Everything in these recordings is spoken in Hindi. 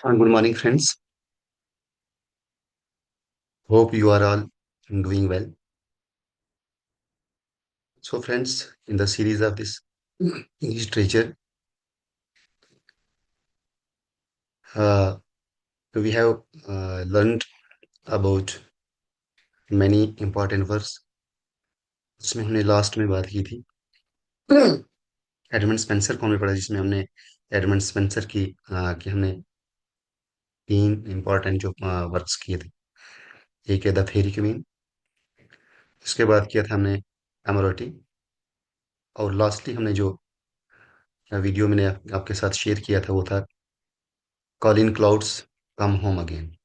Good morning, friends. Hope you are all doing well. So, friends, in the series of this English literature, uh, we have learned about many important words जिसमें हमने लास्ट में बात की थी एडमंड स्पेंसर को हमने पढ़ा जिसमें हमने एडमंड स्पेंसर की हमने तीन इंपॉर्टेंट जो वर्क्स किए थे। एक है द फेरी क्वीन, उसके बाद किया था हमने एमोरोटी, और लास्टली हमने जो वीडियो मैंने आपके साथ शेयर किया था वो था Colin clouds come home again.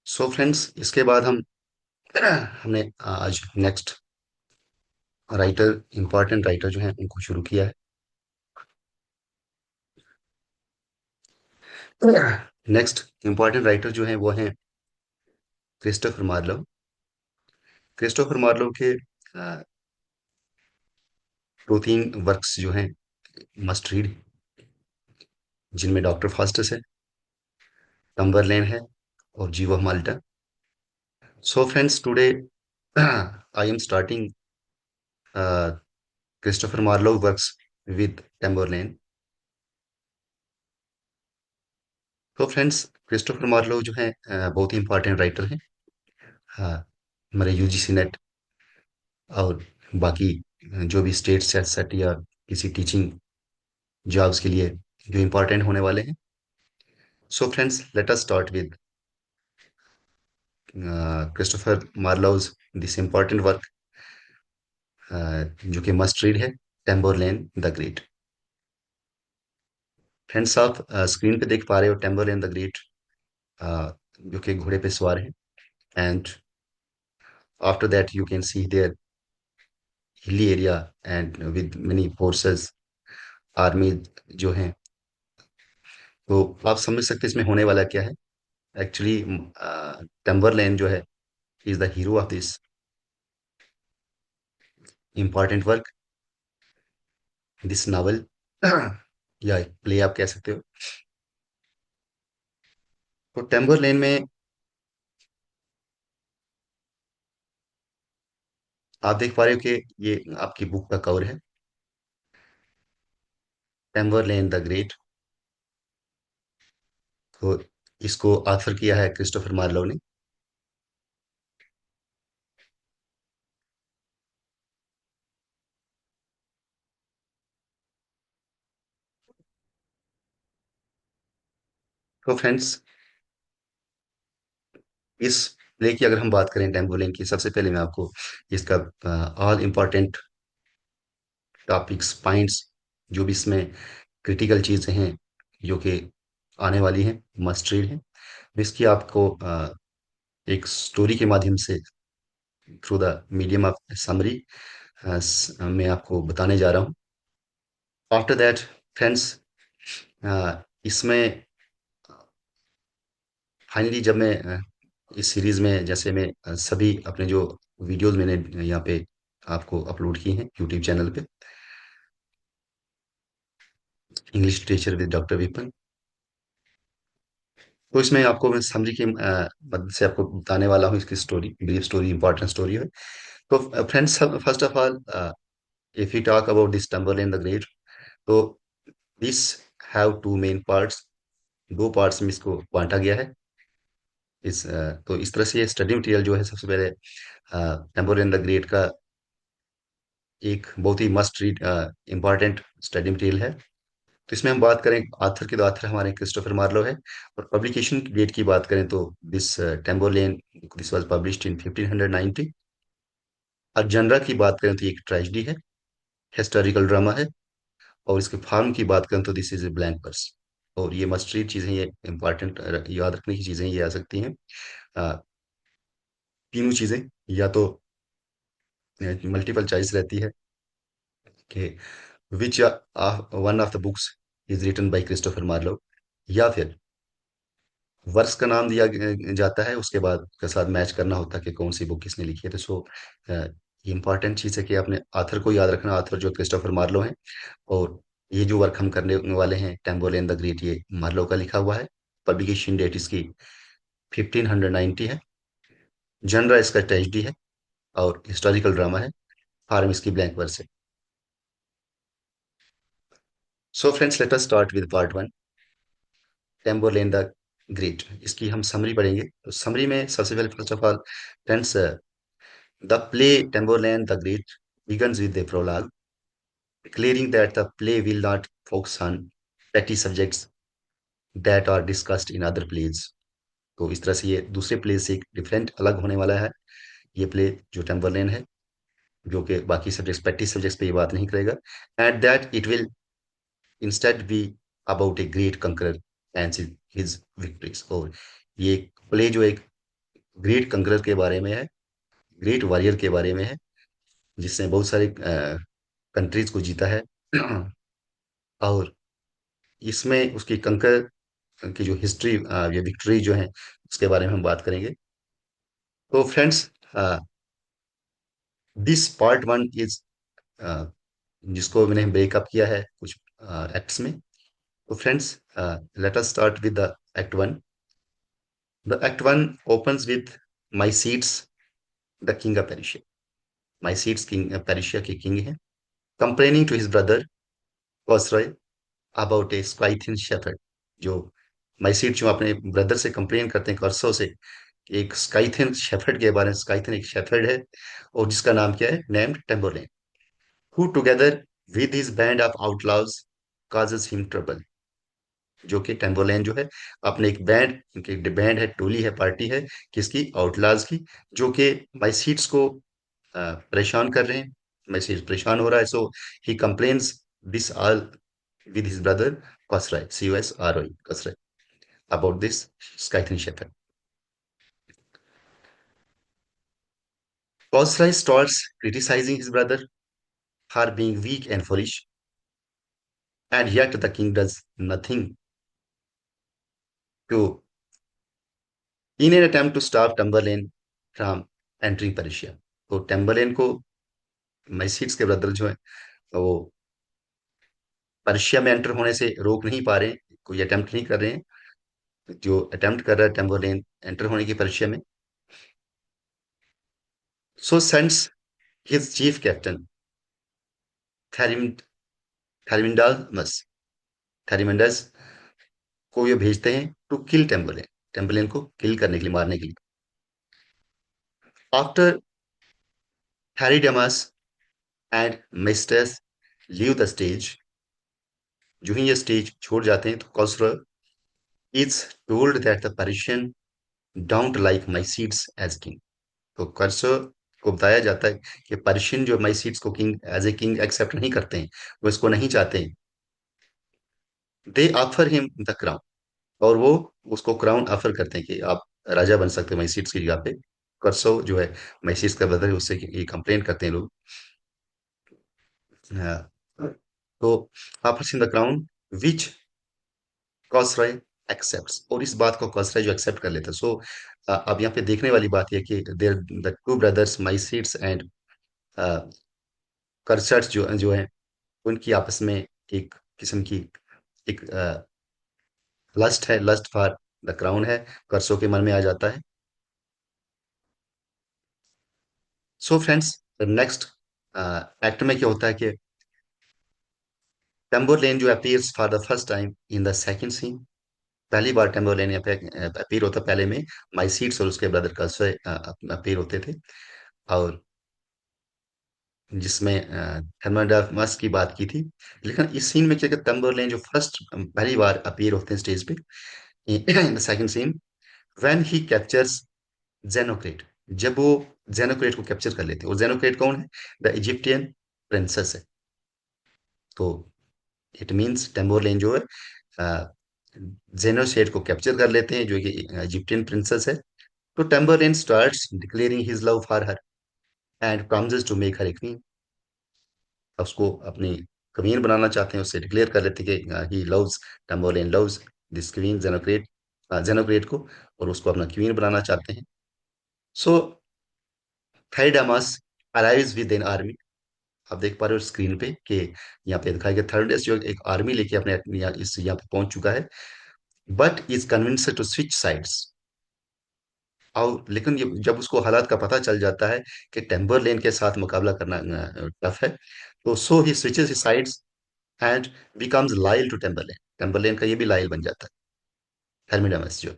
So friends, इसके बाद हमने आज नेक्स्ट राइटर, इंपॉर्टेंट राइटर जो हैं उनको शुरू किया है। नेक्स्ट इंपॉर्टेंट राइटर जो हैं वो हैं क्रिस्टोफर मार्लोव। क्रिस्टोफर मार्लोव के दो तीन वर्क्स जो हैं मस्ट रीड, जिनमें डॉक्टर फास्टस है, टम्बरलेन है और Jew of Malta. So friends, today I am starting Christopher Marlowe works with Tamburlaine. तो फ्रेंड्स, क्रिस्टोफर मार्लोव जो है बहुत ही इंपॉर्टेंट राइटर हैं। हमारे यूजीसी नेट और बाकी जो भी स्टेट सेट सेट या किसी टीचिंग जॉब्स के लिए जो इम्पोर्टेंट होने वाले हैं। So friends, let us start with Christopher Marlowe's this important work जो कि मस्ट रीड है, टेम्बरलेन द ग्रेट। फ्रेंड्स, आप स्क्रीन पे देख पा रहे हो टेम्बरलेन द ग्रेट, जो कि घोड़े पे सवार है, and after that you can see there hilly area and with many forces, army जो हैं। तो आप समझ सकते हैं इसमें होने वाला क्या है। एक्चुअली टम्बरलेन जो है is the hero of this important work, this novel या प्ले आप कह सकते हो। तो टम्बरलेन में आप देख पा रहे हो कि ये आपकी बुक का कवर है, टम्बरलेन द ग्रेट। तो इसको ऑथर किया है क्रिस्टोफर मार्लोव ने। तो फ्रेंड्स, इस प्ले की अगर हम बात करें टम्बरलेन की, सबसे पहले मैं आपको इसका ऑल इम्पोर्टेंट टॉपिक्स पॉइंट्स, जो भी इसमें क्रिटिकल चीज़ें हैं जो कि आने वाली हैं, मस्ट रीड है, इसकी आपको एक स्टोरी के माध्यम से through the medium of summary मैं आपको बताने जा रहा हूँ। आफ्टर दैट फ्रेंड्स, इसमें फाइनली जब मैं इस सीरीज में, जैसे मैं सभी अपने जो वीडियोस मैंने यहाँ पे आपको अपलोड किए हैं यूट्यूब चैनल पे, English literature with doctor weapon. तो इसमें आपको मैं समरी की मदद से आपको बताने वाला हूँ इसकी story, brief story, important story है। तो friends, first of all, if you talk about this Tamburlaine the great, तो this have two main parts, दो पार्ट्स में इसको बांटा गया है। तो इस तरह से ये स्टडी मटेरियल जो है, सबसे पहले टम्बरलेन द ग्रेट का एक बहुत he must read important study material है। तो इसमें हम बात करें आथर की, तो आथर हमारे क्रिस्टोफर मार्लो है। और पब्लिकेशन की डेट की बात करें तो this Tamburlaine, this was published in 1590। और जनरा की बात करें तो ये एक ट्रेजेडी है, हिस्टोरिकल ड्रामा है। और इसके फॉर्म की बात करें तो this is a blank verse. और ये मस्ट रीड चीज़ें, ये इंपॉर्टेंट याद रखने की चीज़ें ये आ सकती हैं। अ, तीनों चीज़ें, या तो मल्टीपल चॉइस रहती है कि which one of the books is written by Christopher Marlowe, या फिर वर्ष का नाम दिया जाता है, उसके बाद उसके साथ मैच करना होता है कि कौन सी बुक किसने लिखी है। तो सो ये इंपॉर्टेंट चीज़ है कि आपने आथर को याद रखना, आथर जो क्रिस्टोफर मार्लो हैं। और ये जो वर्क हम करने वाले हैं टेम्बोलेन द ग्रेट, ये मार्लो का लिखा हुआ है। पब्लिकेशन डेट इसकी 1590 है। जनरा इसका ट्रेजिडी है और हिस्टोरिकल ड्रामा है। फॉर्म इसकी ब्लैंक वर्स है। So friends, let us start with part one, Tamburlaine the Great. इसकी हम समरी पढ़ेंगे। तो समरी में सबसे पहले first of all friends, the play Tamburlaine the Great begins with a prologue declaring that the play will not focus on petty subjects that are discussed in other plays। तो इस तरह से ये दूसरे प्ले से एक डिफरेंट अलग होने वाला है। ये प्ले जो टेम्बरलेन है, जो कि बाकी सब्जेक्ट्स पेटी सब्जेक्ट्स पे ये बात नहीं करेगा। At that it will instead be about a great conqueror and his victories. और ये प्ले जो एक ग्रेट कंकरर के बारे में है, ग्रेट वॉरियर के बारे में है, जिसने बहुत सारे कंट्रीज को जीता है। और इसमें उसकी कंकर की जो हिस्ट्री या विक्ट्री जो है उसके बारे में हम बात करेंगे। तो friends, this part one is, जिसको मैंने ब्रेकअप किया है कुछ एक्ट्स में। तो friends, let us start with the act one. The act one opens with Mycetes the king of Persia. Mycetes king Persia के किंग हैं, complaining to his brother Cosroe about a Scythian shepherd. जो माई सीड जो अपने ब्रदर से कंप्लेन करते हैं कर्सो से, एक स्काइथिन शेफर्ड के बारे में। स्काइथिन एक शेफर्ड है और जिसका नाम क्या है, named टेम्बोलेन, who together with his band of outlaws causes him trouble। जो कि टेम्बोलेन जो है अपने एक बैंड, उनकी बैंड है, टोली है, पार्टी है, किसकी, आउटलाज की, जो कि माइसीट्स को परेशान कर रहे हैं। माइसीट्स परेशान हो रहा है, so he complains this all with his brother Kosrai, Cosroy, Kosrai, about this Skythin shepherd। Kosrai starts criticizing his brother for being weak and foolish, and yet the king does nothing to in an attempt to stop Tamberlane from entering Persia। तो टेम्बरलेन को मैसीड्स के ब्रदर जो है वो पर्शिया में एंटर होने से रोक नहीं पा रहे हैं, कोई अटेम्प्ट नहीं कर रहे हैं। जो अटेम्प्ट कर रहा है टेम्बरलेन एंटर होने की पर्शिया में, सो सेंड्स हिज चीफ कैप्टन थेरिमिंडास थेरिमिंडस को ये भेजते हैं टू किल टेम्बरलेन, टेम्बरलेन को किल करने के लिए, मारने के लिए। After Theridamas and misters leave the stage, जो ही ये स्टेज छोड़ जाते हैं तो Cosroe is told that the Persian don't like Mycetes as king. तो कॉसरो को बताया जाता है कि पर्शियन जो माई सीड्स को king as a king accept नहीं करते हैं, वो इसको नहीं चाहते हैं। They offer him the crown, और वो उसको क्राउन ऑफर करते हैं कि आप राजा बन सकते हैं माई सीड्स की जगह पे। कर्सो जो है माई सीड्स का ब्रदर है, उससे ये कंप्लेन करते हैं लोग। हाँ, तो offers him the crown which Cosroe accepts, और इस बात को कॉसराय जो एक्सेप्ट कर लेता है। सो अब यहाँ पे देखने वाली बात यह कि there the two brothers Mycetes and Cosroe जो जो है, उनकी आपस में एक किस्म की एक लस्ट है, लस्ट फॉर द क्राउन है, कर्सों के मन में आ जाता है। सो फ्रेंड्स, नेक्स्ट एक्ट में क्या होता है कि टेम्बरलेन जो appears for the first time in the second scene. पहली बार टेम्बरलेन अपीयर होता, पहले में माइसीड्स और उसके ब्रदर कर्सो अपीयर होते थे। और जिसमें थर्मोडार्मस की बात की थी। लेकिन इस सीन में क्या कहते, टम्बरलेन जो फर्स्ट पहली बार अपीयर होते हैं स्टेज पे, in the second scene, when he captures Zenocrate, जब वो जेनोक्रेट को कैप्चर कर लेते हैं। और जेनोक्रेट कौन है, द इजिप्टियन प्रिंसेस है। तो इट मीन्स टेम्बरलेन जो है जेनोसेट को कैप्चर कर लेते हैं, जो कि इजिप्टियन प्रिंसेस है। तो Tamburlaine starts declaring his love for her and promises to make her a queen. उसको अपनी क्वीन बनाना चाहते हैं, उससे डिक्लेयर कर लेते हैं कि he loves, Tamburlaine loves this queen Zenocrate, Zenocrate को, और उसको अपना क्वीन बनाना चाहते हैं। So Theridamas arrives with an army, आप देख पा रहे हो स्क्रीन पे कि यहाँ पे दिखाया गया थर्ड जो एक आर्मी लेके अपने यहाँ पे पहुंच चुका है, but is convince to switch sides. और लेकिन ये जब उसको हालात का पता चल जाता है कि टेम्बरलेन के साथ मुकाबला करना टफ है, तो so he switches sides and becomes loyal to Tamburlaine. Tamburlaine का ये भी लायल बन जाता है, हेरमिडामस जो।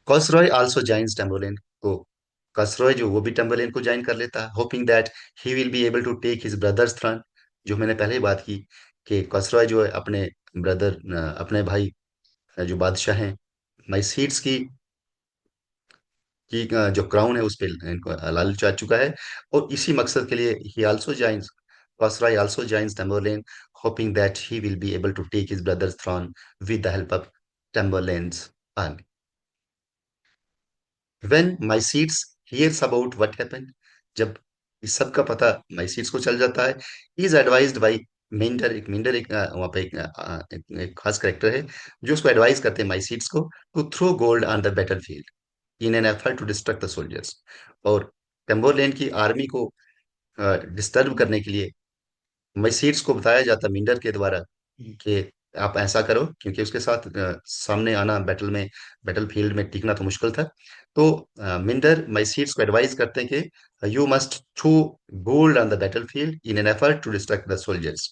Cosroe also joins Tamburlaine. तो कॉसरॉय जो वो भी टेम्बरलेन को ज्वाइन कर लेता है, hoping that he will be able to take his brother's throne. जो मैंने पहले ही बात की कि कॉसरॉय जो है अपने ब्रदर, अपने भाई जो बादशाह हैं माइसीड्स की जो क्राउन है उस पे इनको लालच आ चुका है। और इसी मकसद के लिए ही also joins, Khosrau also joins Tamburlaine, hoping that he will be able to take his brother's throne with the help of Tamburlaine's army. When Mycetes hears about what happened, जब इस सब का पता माइसीट्स को चल जाता है, ही इज एडवाइज्ड बाई मिंडर। एक मिंडर एक वहाँ पे एक खास करेक्टर है जो उसको एडवाइस करते हैं माइसीट्स को, to throw gold on the battle field in an effort to distract the soldiers. और टेम्बरलेन की आर्मी को डिस्टर्ब करने के लिए मैसीड्स को बताया जाता मिंडर के द्वारा कि आप ऐसा करो, क्योंकि उसके साथ सामने आना बैटल में, बैटल फील्ड में टिकना तो मुश्किल था। तो मिंडर मैसीड्स को एडवाइस करते हैं कि you must throw gold on the battle field in an effort to distract the soldiers.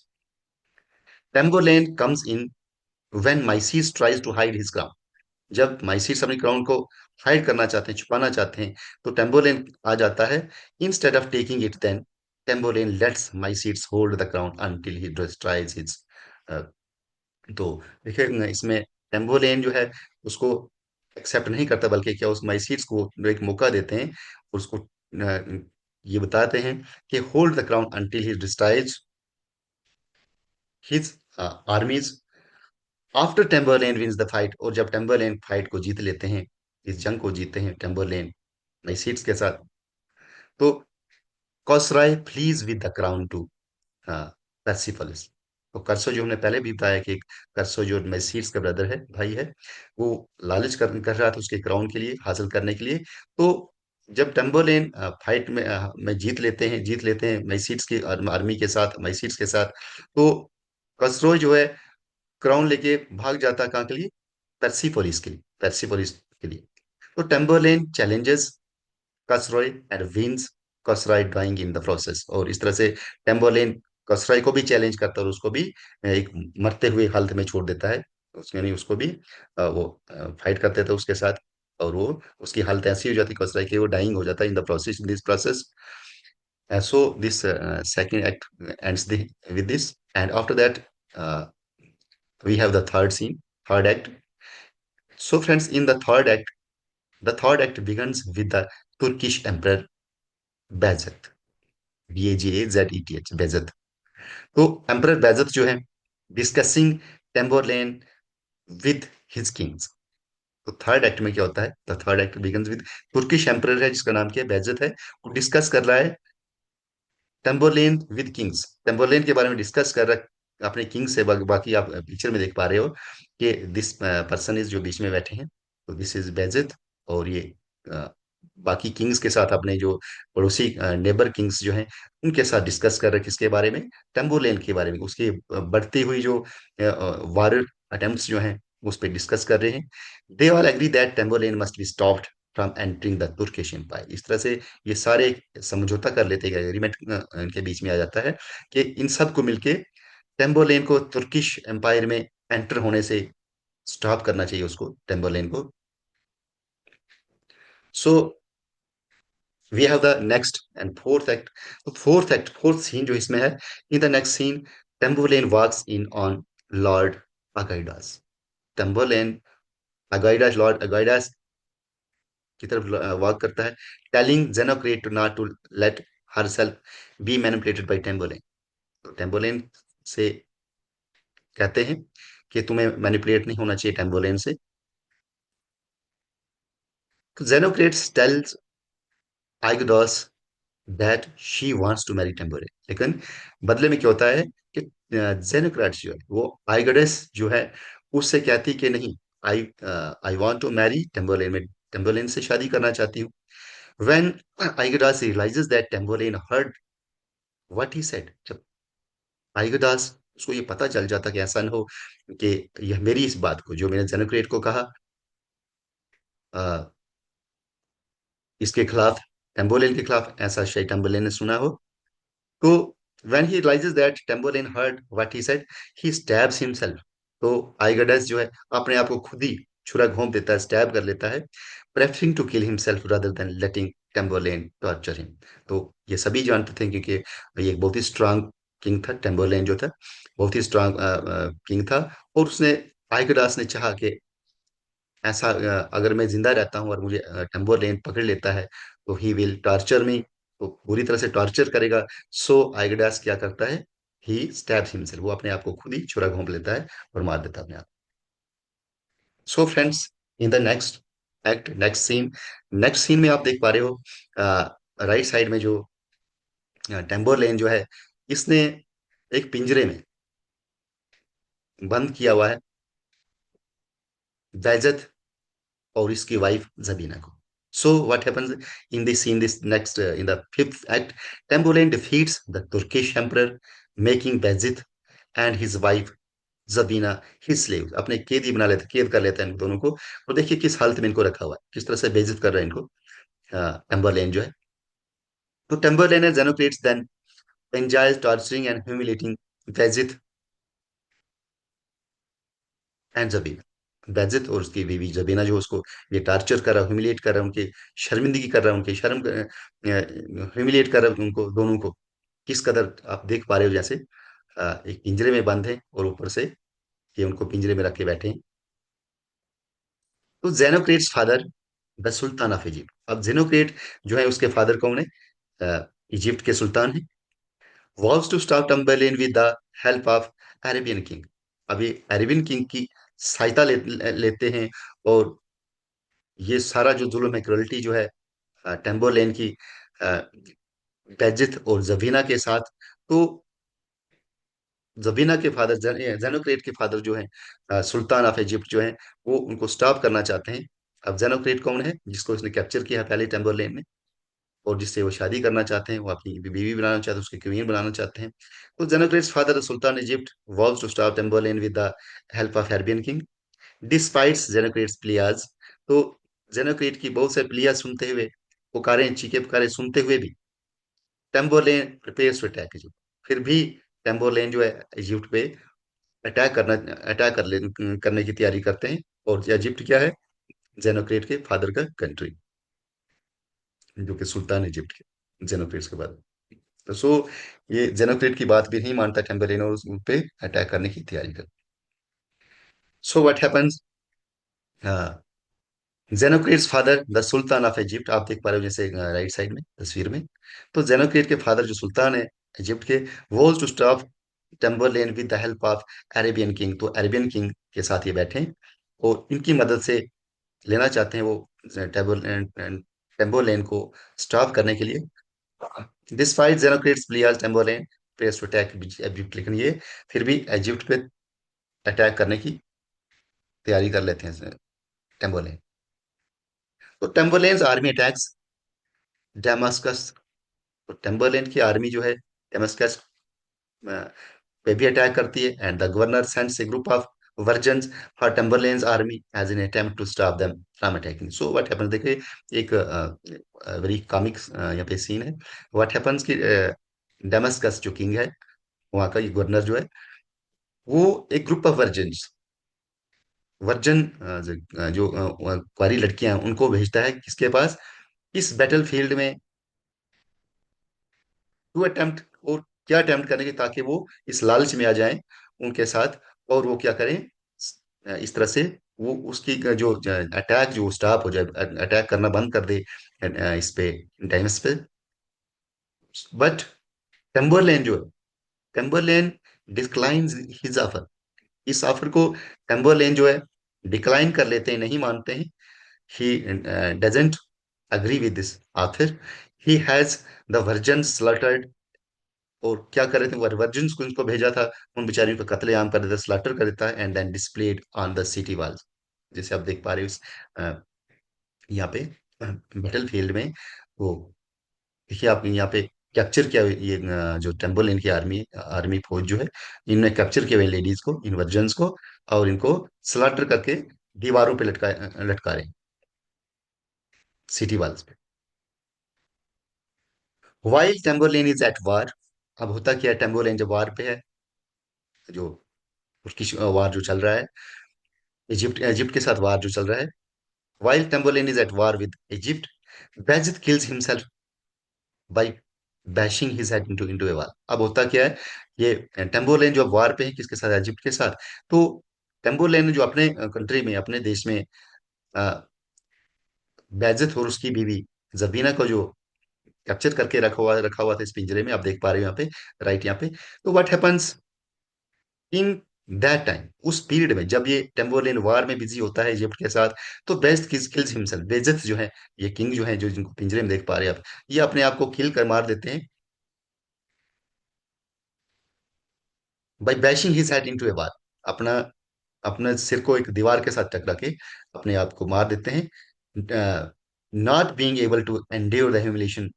Tamburlaine comes in when Mycetes tries to hide his crown. जब माइसीस अपनी क्राउन को हाइड करना चाहते हैं, छुपाना चाहते हैं, तो टेम्बरलेन आ जाता है। Instead of taking it then Tamburlaine lets Mycetes hold the crown until he destroys his. तो देखिए इसमें टेम्बरलेन जो है उसको एक्सेप्ट नहीं करता, बल्कि क्या उस माइसीट्स को एक मौका देते हैं और उसको ये बताते हैं कि hold the crown until he destroys his armies after Tamburlaine wins the fight. और जब टेम्बरलेन फाइट को जीत लेते हैं, इस जंग को जीतते हैं टेम्बरलेन माइसीट्स के साथ, तो Cosroe flees with the crown to Persepolis. तो कर्सो जो हमने पहले भी बताया कि कर्सो जो मैसीड्स का ब्रदर है, भाई है, वो लालच कर रहा था उसके क्राउन के लिए, हासिल करने के लिए। तो जब टेम्बरलेन फाइट में जीत लेते हैं मैसीड्स की आर्मी के साथ, मैसीड्स के साथ, तो कसरोय जो है क्राउन लेके भाग जाता है, कहाँ के लिए? पर्सिपोलिस के लिए, पर्सिपोलिस के लिए। तो Tamburlaine challenges Cosroe and wins, Cosroe dying in the process. और इस तरह से टेम्बरलेन कसरॉय को भी चैलेंज करता है और उसको भी एक मरते हुए हालत में छोड़ देता है। उसके नहीं, उसको भी वो फाइट करते थे उसके साथ, और वो उसकी हालत ऐसी हो जाती है कसरॉय की, वो डाइंग हो जाता है in the process, in this process. So this second act ends with this, and after that we have the third scene, third act. So friends, in the third act begins with the Turkish emperor Bayezid, Bayezet, Bayezid। तो एम्परर बैजत जो है डिस्कसिंग टेम्बरलेन विद हिज किंग्स। तो थर्ड एक्ट में क्या होता है? The third act begins with Turkish emperor है जिसका नाम क्या है? बैजत है। वो डिस्कस कर रहा है टेम्बरलेन विद किंग्स, टेम्बरलेन के बारे में डिस्कस कर रहा है अपने किंग से। बाकी आप पिक्चर में देख पा रहे हो कि दिस पर्सन इज जो बीच में बैठे हैं, तो दिस इज बेजित। और ये अ, बाकी किंग्स के साथ अपने जो पड़ोसी नेबर किंग्स जो हैं उनके साथ डिस्कस कर रहे हैं, किसके बारे में? टेम्बरलेन के बारे में, उसकी बढ़ती हुई जो वार अटेम्प्ट्स जो हैं उस पर डिस्कस कर रहे हैं। They all agree that Tamburlaine must be stopped from entering the Turkish empire. इस तरह से ये सारे समझौता कर लेते हैं, एग्रीमेंट इनके बीच में आ जाता है कि इन सबको मिलके टेम्बरलेन को तुर्किश एम्पायर में एंटर होने से स्टॉप करना चाहिए उसको, टेम्बरलेन को। So we have the next and fourth act. तो फोर्थ सीन जो इसमें है, in the next scene Tamburlaine walks in on lord Agydas. Tamburlaine Agydas, lord Agydas की तरफ वॉक करता है, telling Zenocrate to not to let herself be manipulated by Tamburlaine. तो टेम्बरलेन से कहते हैं कि तुम्हें मैनिपुलेट नहीं होना चाहिए टेम्बरलेन से। तो Zenocrates tells Agydas that she wants to marry Tamburlaine. लेकिन बदले में क्या होता है कि जेनोक्रेट्स जो है वो आइगडस जो है उससे कहती कि नहीं, I I want to marry Tamburlaine, में टेम्बरलेन से शादी करना चाहती हूँ। When Agydas realizes that Tamburlaine heard what he said, जब आइगडास उसको ये पता चल जाता कि ऐसा न हो कि यह मेरी इस बात को जो मैंने जेनोक्रेट को कहा अ, इसके खिलाफ, टेम्बोलेन के खिलाफ ऐसा शायद टेम्बोलेन ने सुना हो, तो when he realizes that Tamburlaine heard what he said, he stabs himself. तो आइगडास जो है अपने आप को खुद ही छुरा घोंप देता है, स्टैब कर लेता है, preferring to kill himself rather than letting Tamburlaine torture him. तो ये सभी जानते थे क्योंकि ये एक बहुत ही स्ट्रांग किंग था, टेम्बरलेन जो था बहुत ही स्ट्रांग किंग था, और उसने आइगडास ने चाहा कि ऐसा अगर मैं जिंदा रहता हूँ और मुझे टेम्बरलेन पकड़ लेता है तो ही विल टॉर्चर मी, तो पूरी तरह से टॉर्चर करेगा। सो आइगडास क्या करता है, ही स्टैब्स हिमसेल्फ, वो अपने आप को खुद ही छुरा घोंप लेता है और मार देता है अपने आप। So friends, in the next act, next scene में आप देख पा रहे हो राइट साइड में जो टेम्बरलेन जो है, इसने एक पिंजरे में बंद किया हुआ है बैजत और इसकी वाइफ जबीना को। So what happens in this scene, this next in the fifth act, Tamburlaine defeats the Turkish emperor, making Bayezid and his wife Zabina his slaves। अपने कैदी बना लेते, कैद कर लेते हैं इन दोनों को। और देखिए किस हालत में इनको रखा हुआ है, किस तरह से बेइज्जत कर रहे हैं इनको टेम्बरलेन जो है। तो Tamburlaine and Xenocrates then enjoys torturing and humiliating Bayezid and Zabina, Bajazeth और उसकी बीवी जबीना जो उसको ये टॉर्चर कर रहा है, ह्यूमिलेट कर रहा है, उनकी शर्मिंदगी कर रहा है, उनकी शर्म ह्यूमिलेट कर रहा है उनको दोनों को। किस कदर आप देख पा रहे हो, जैसे एक पिंजरे में बंद है और ऊपर से ये उनको पिंजरे में रख के बैठे हैं। तो Zenocrate's father the sultan of Egypt, अब जेनोक्रेट जो है उसके फादर कौन है, इजिप्ट के सुल्तान है। Was to stop Tamburlaine with the help of Arabian king, अभी अरेबियन किंग की सहायता लेते हैं, और ये सारा जो जुल्म है, क्रुएल्टी जो है टेम्बरलेन की बेजित और जबीना के साथ, तो जबीना के फादर जेनोक्रेट के फादर जो हैं सुल्तान ऑफ इजिप्ट जो हैं, वो उनको स्टॉप करना चाहते हैं। अब जेनोक्रेट कौन है, जिसको उसने कैप्चर किया है पहले टेम्बरलेन ने, और जिससे वो शादी करना चाहते हैं, वो अपनी बीवी बनाना चाहते हैं, उसकी क्वीन बनाना चाहते हैं। तो Zenocrate's father sultan Egypt was to stop Tamburlaine with the help of Arabian king despite Zenocrate's pleas. तो जेनोक्रेट की बहुत से प्लिया सुनते हुए, पुकारे चीखे पुकारे सुनते हुए भी, टेम्बरलेन प्रिपेयर्स टू अटैक इजिप्ट, फिर भी टेम्बरलेन जो है इजिप्ट पे अटैक करने की तैयारी करते हैं। और इजिप्ट क्या है, जेनोक्रेट के फादर का कंट्री, जो कि सुल्तान इजिप्ट के जेनोक्रेट के बाद। तो सो ये जेनोक्रेट की बात भी नहीं मानता टेम्बरलेन, और उस पे अटैक करने की तैयारी करता। So what happens, Zenocrate's father the sultan of Egypt, आप देख पा रहे हो जैसे राइट साइड में तस्वीर में। तो जेनोक्रेट के फादर जो सुल्तान है इजिप्ट के, was to stop Tamburlaine with the help of Arabian king, तो अरेबियन किंग के साथ ये बैठे हैं और इनकी मदद से लेना चाहते हैं वो टेम्बरलेन टेम्बरलेन को स्टॉप करने के लिए। Despite Zenocrate's pleas Tamburlaine presses to attack Egypt, लेकिन ये फिर भी इजिप्ट पे अटैक करने की तैयारी कर लेते हैं टेम्बरलेन। तो टेम्बरलेन आर्मी अटैक्स डेमास्कस, तो टेम्बरलेन की आर्मी जो है डेमास्कस पे भी अटैक करती है, and the governor sends a group of virgins for Tamburlaine's army as an attempt to stop them from attacking. So what happens, देखिए एक वेरी कॉमिक यहाँ पे सीन है। व्हाट हैपेंस कि डेमास्कस जो किंग है, वहाँ का ये गवर्नर जो है, वो एक ग्रुप ऑफ वर्जन्स, वर्जन जो कुंवारी लड़कियां हैं, उनको भेजता है किसके पास, इस बैटल फील्ड में, टू अटेम्प्ट, और क्या अटेम्प्ट करेंगे ताकि वो इस लालच में आ जाएं उनके साथ, और वो क्या करें इस तरह से वो उसकी जो अटैक जो स्टॉप हो जाए, अटैक करना बंद कर दे इस पे, टाइम्स पे। बट टेम्बरलेन जो है, टेम्बरलेन डिक्लाइंस हिज ऑफर, इस ऑफर को टेम्बरलेन जो है डिक्लाइन कर लेते हैं, नहीं मानते हैं। He doesn't agree with this offer. He has the version slaughtered, और क्या कर रहे थे, वर्जिन्स को इनको भेजा था, उन बेचारियों का कत्लेआम कर देता, स्लॉटर कर देता है, and then displayed on the city walls, जैसे आप देख पा रहे हो यहाँ पे बैटल फील्ड में वो देखिए आप यहाँ पे कैप्चर किया हुआ ये जो टेम्बरलेन की आर्मी आर्मी फौज जो है, इनने कैप्चर किए हुए लेडीज को, इन वर्जन्स को, और इनको स्लाटर करके दीवारों पे लटका रहे हैं, सिटी वॉल्स पे। While Tamburlaine is at war. अब होता क्या है, टेम्बरलेन जब वार पे है, जो उसकी वार जो चल रहा है, इजिप्ट इजिप्ट के साथ वार जो चल रहा है, while Tamburlaine is at war with Egypt, Bajazeth kills himself by bashing his head into a wall. अब होता क्या है, ये टेम्बरलेन जो वार पे है किसके साथ, इजिप्ट के साथ। तो टेम्बरलेन जो अपने कंट्री में, अपने देश में बेजिद और उसकी बीवी जबीना को जो कैप्चर करके रखा हुआ था इस पिंजरे में, आप देख पा रहे हो यहाँ पे, राइट यहाँ पे। तो what happens in that time, उस पीरियड में जब ये टेम्बरलेन वार में बिजी होता है इजिप्ट के साथ, तो बेस्ट किल्स हिमसेल्फ, बेजत जो है, ये किंग जो है, जो जिनको पिंजरे में देख पा रहे हैं आप, ये अपने आप को किल कर मार देते हैं by bashing his head into a wall. अपना अपने सिर को एक दीवार के साथ टकरा के अपने आप को मार देते हैं, not being able to endure the humiliation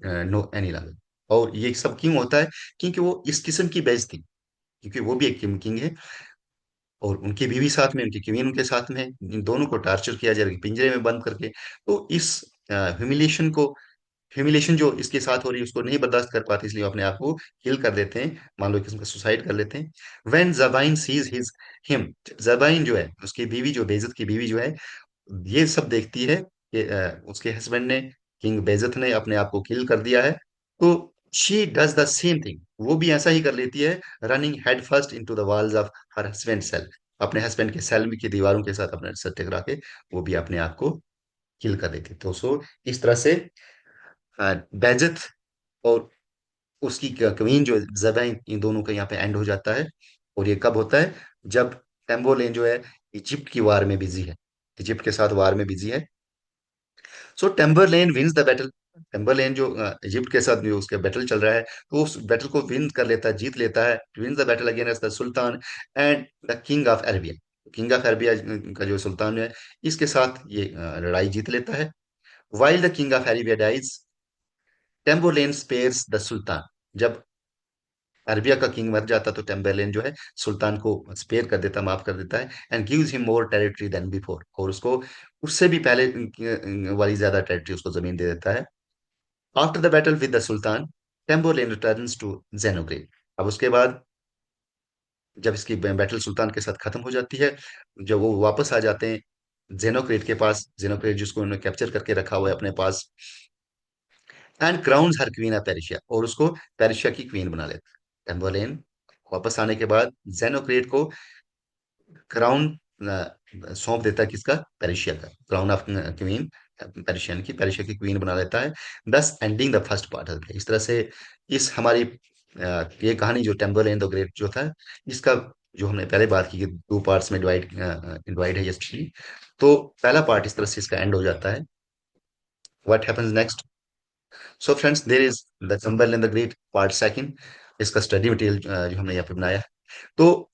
no any longer. और ये सब क्यों होता है, क्योंकि वो इस किस्म की बेइज्जती, क्योंकि वो भी एक किंग है, और उनकी बीवी साथ में, उनकी क्वीन उनके साथ में, इन दोनों को टॉर्चर किया जा रहा है पिंजरे में बंद करके। तो इस ह्यूमिलेशन को, ह्यूमिलेशन जो इसके साथ हो रही है उसको नहीं बर्दाश्त कर पाते, इसलिए वो अपने आप को किल कर देते हैं, मान लो किसी का सुसाइड कर लेते हैं। व्हेन जबाइन सीज हिज हिम, जबाइन जो है उसकी बीवी, जो बेइज्जत की बीवी जो है, ये सब देखती है कि उसके हस्बैंड ने, किंग बेइज्जत ने अपने आप को किल कर दिया है। तो she does the same thing, वो भी ऐसा ही कर लेती है, running head first into the walls of her husband cell, अपने हस्बैंड के सेल की दीवारों के साथ अपने सर टकरा के वो भी अपने आप को किल कर देती है। तो सो इस तरह से बेइज्जत और उसकी क्वीन जो ज़ेबैन, इन दोनों का यहाँ पे एंड हो जाता है। और ये कब होता है, जब टेम्बोलेन जो है इजिप्ट की वार में बिजी है, इजिप्ट के साथ वार में बिजी है। सो टेम्बरलेन विंस द बैटल। टेम्बरलेन जो इजिप्ट के साथ जो उसका बैटल चल रहा है, तो उस बैटल को विन कर लेता है, जीत लेता है, wins the battle against the sultan and the king of Arabia. King of Arabia का जो सुल्तान है, इसके साथ ये लड़ाई जीत लेता है। While the king of Arabia dies, Tamburlaine spares the sultan. जब अरबिया का किंग मर जाता तो टेम्बरलेन जो है सुल्तान को स्पेयर कर देता, माफ कर देता है, and gives him more territory than before, और उसको उससे भी पहले वाली ज्यादा टेरिटरी उसको जमीन दे देता है। After the battle with the sultan, Tamburlaine returns to Zenocrate. अब उसके बाद जब इसकी बैटल सुल्तान के साथ खत्म हो जाती है, जब वो वापस आ जाते हैं जेनोक्रेट के पास, जेनोक्रेट जिसको उन्होंने कैप्चर करके रखा हुआ है अपने पास, and crowns her queen of Persia, और उसको पेर्शिया की क्वीन बना लेता है। टेम्बरलेन वापस आने के बाद जेनोक्रेट को क्राउन सौंप देता है, किसका, पेर्शिया का, क्राउन ऑफ क्वीन, पेर्शियन की, पेर्शिया की क्वीन बना लेता है। दस एंडिंग द फर्स्ट पार्ट। इस तरह से इस हमारी ये कहानी जो टेम्बरलेन द ग्रेट जो था, इसका जो हमने पहले बात की कि दो पार्ट्स में डिवाइड है ये स्टोरी। तो पहला पार्ट इस तरह से इसका एंड हो जाता है। What happens next, so friends there is the Tamburlaine the Great part second. इसका स्टडी मटेरियल जो हमने यहाँ पे बनाया है। तो